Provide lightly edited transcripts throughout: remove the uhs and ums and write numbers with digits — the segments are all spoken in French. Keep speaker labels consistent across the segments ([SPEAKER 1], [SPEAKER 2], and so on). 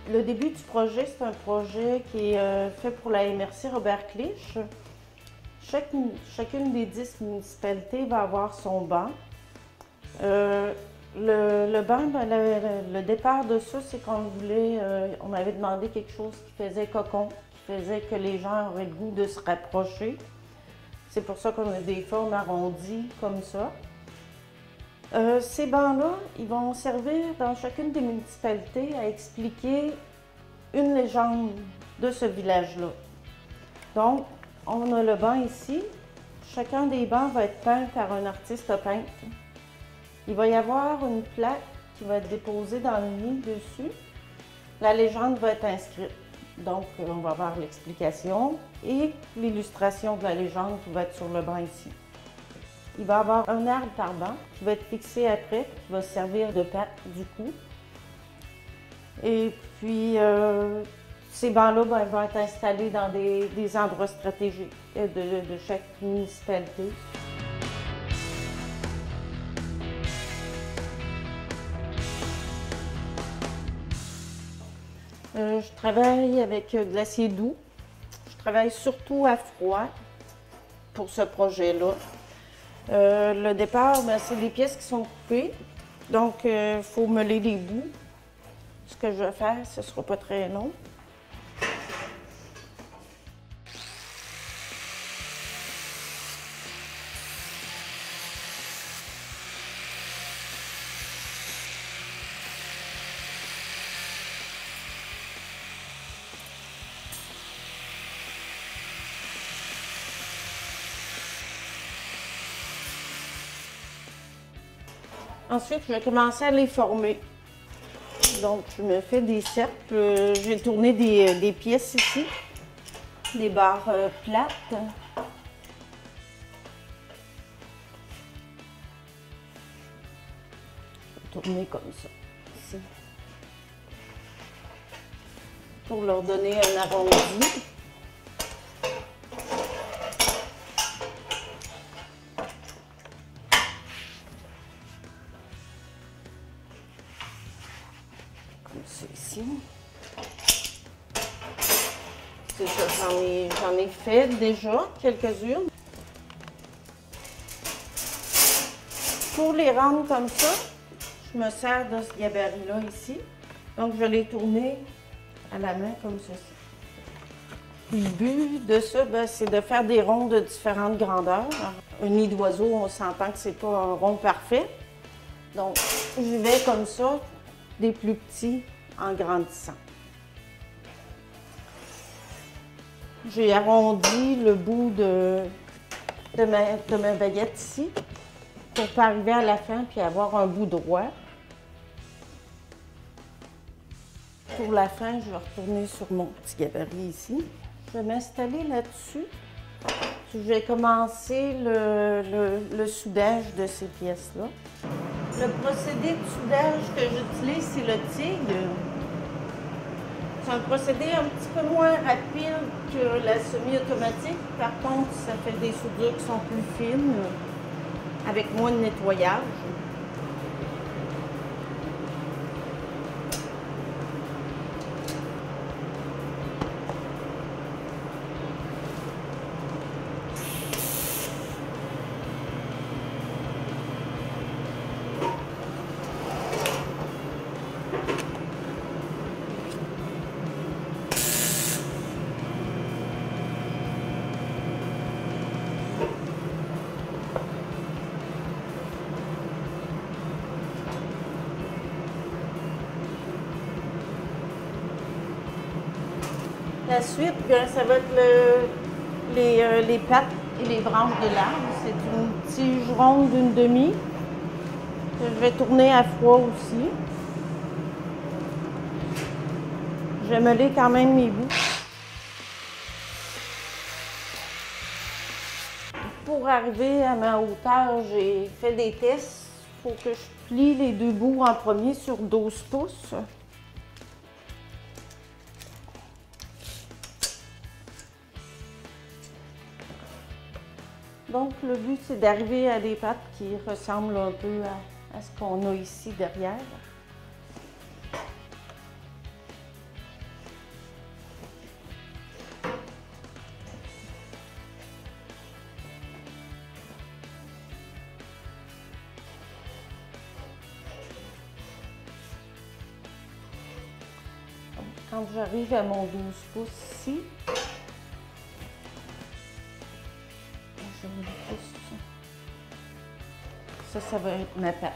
[SPEAKER 1] Le début du projet, c'est un projet qui est fait pour la MRC Robert Clich. Chacune des 10 municipalités va avoir son banc. Le banc, ben, le départ de ça, c'est qu'on voulait, on avait demandé quelque chose qui faisait cocon, qui faisait que les gens auraient le goût de se rapprocher. C'est pour ça qu'on a des formes arrondies comme ça. Ces bancs-là, ils vont servir dans chacune des municipalités à expliquer une légende de ce village-là. Donc, on a le banc ici. Chacun des bancs va être peint par un artiste peintre. Il va y avoir une plaque qui va être déposée dans le nid dessus. La légende va être inscrite. Donc, on va avoir l'explication et l'illustration de la légende qui va être sur le banc ici. Il va y avoir un arbre par banc qui va être fixé après, qui va servir de patte du coup. Et puis, ces bancs-là vont être installés dans des endroits stratégiques de chaque municipalité. Je travaille avec glacier doux. Je travaille surtout à froid pour ce projet-là. Le départ, c'est des pièces qui sont coupées, donc il faut meuler les bouts. Ce que je vais faire, ce ne sera pas très long. Ensuite, je vais commencer à les former. Donc, je me fais des cercles. J'ai tourné des pièces ici, des barres plates. Je vais tourner comme ça, ici, pour leur donner un arrondi. Ici. C'est ça, j'en ai fait déjà quelques-unes. Pour les rendre comme ça, je me sers de ce gabarit-là ici. Donc, je vais les tourner à la main comme ceci. Le but de ça, c'est de faire des ronds de différentes grandeurs. Un nid d'oiseau, on s'entend que c'est pas un rond parfait. Donc, j'y vais comme ça, des plus petits en grandissant. J'ai arrondi le bout de ma baguette ici pour pas arriver à la fin puis avoir un bout droit. Pour la fin, je vais retourner sur mon petit gabarit ici. Je vais m'installer là-dessus. Je vais commencer le soudage de ces pièces-là. Le procédé de soudage que j'utilise, c'est le tigre. C'est un procédé un petit peu moins rapide que la semi-automatique. Par contre, ça fait des soudures qui sont plus fines, avec moins de nettoyage. La suite, bien, ça va être les pattes et les branches de l'arbre. C'est une tige ronde d'une demi. Je vais tourner à froid aussi. Je vais meuler quand même mes bouts. Pour arriver à ma hauteur, j'ai fait des tests. Il faut que je plie les deux bouts en premier sur 12 pouces. Donc, le but, c'est d'arriver à des pattes qui ressemblent un peu à ce qu'on a ici derrière. quand j'arrive à mon 12 pouces ici, je me pousse. Ça va être ma pâte.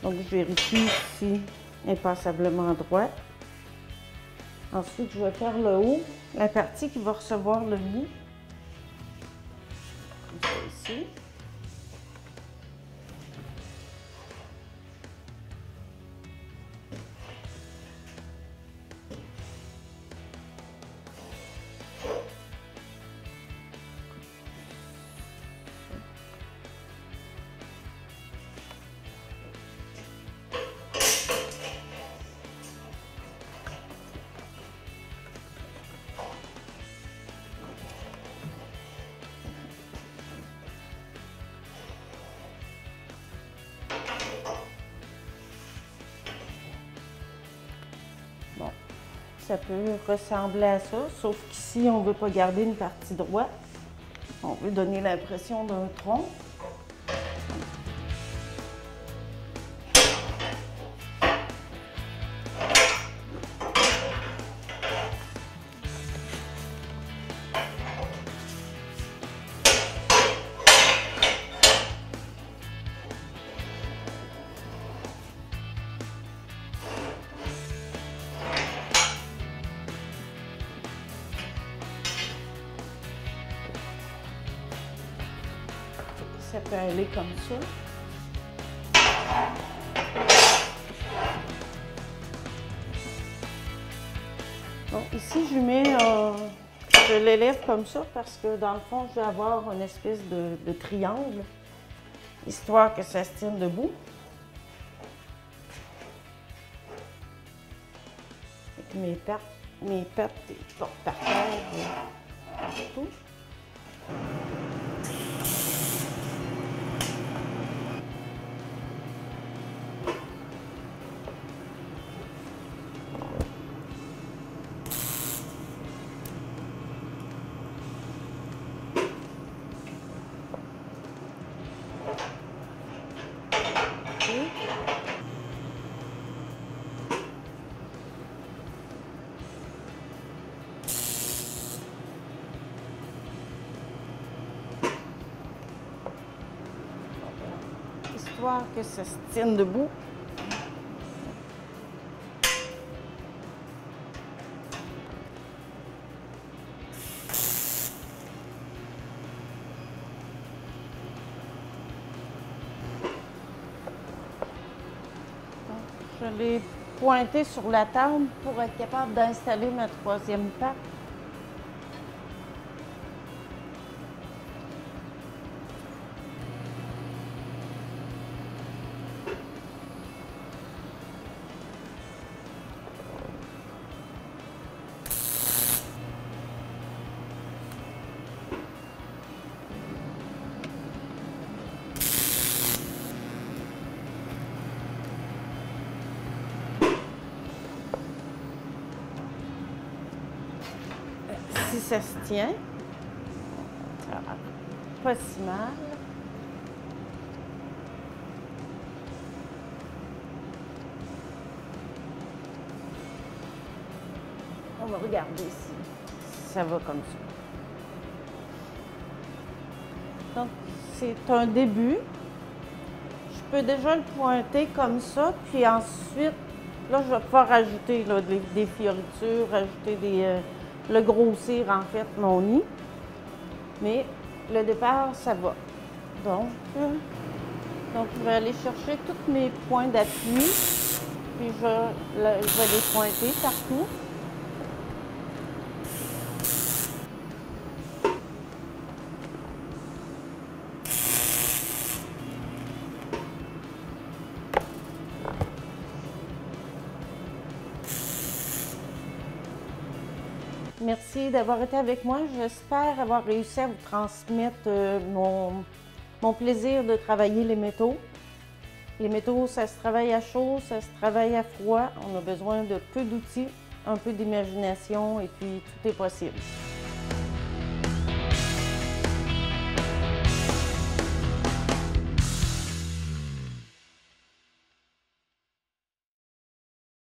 [SPEAKER 1] Donc, je vérifie si elle est passablement droite. Ensuite, je vais faire le haut, la partie qui va recevoir le bout. Comme ça ici. Bon, ça peut ressembler à ça, sauf qu'ici, on ne veut pas garder une partie droite. On veut donner l'impression d'un tronc. Ça peut aller comme ça. Donc ici, je l'élève comme ça parce que dans le fond, je vais avoir une espèce de triangle, histoire que ça se tienne debout. Avec mes pattes bon, par terre, partout. Histoire que ça se tienne debout. Je l'ai pointé sur la table pour être capable d'installer ma troisième patte. Si ça se tient, ça va pas si mal. On va regarder si ça va comme ça. Donc, c'est un début. Je peux déjà le pointer comme ça, puis ensuite, là, je vais pouvoir rajouter là, des fioritures, rajouter le grossir, en fait, mon nid. Mais le départ, ça va. Donc je vais aller chercher tous mes points d'appui, puis je vais les pointer partout. Merci d'avoir été avec moi. J'espère avoir réussi à vous transmettre mon plaisir de travailler les métaux. Les métaux, ça se travaille à chaud, ça se travaille à froid. On a besoin de peu d'outils, un peu d'imagination et puis tout est possible.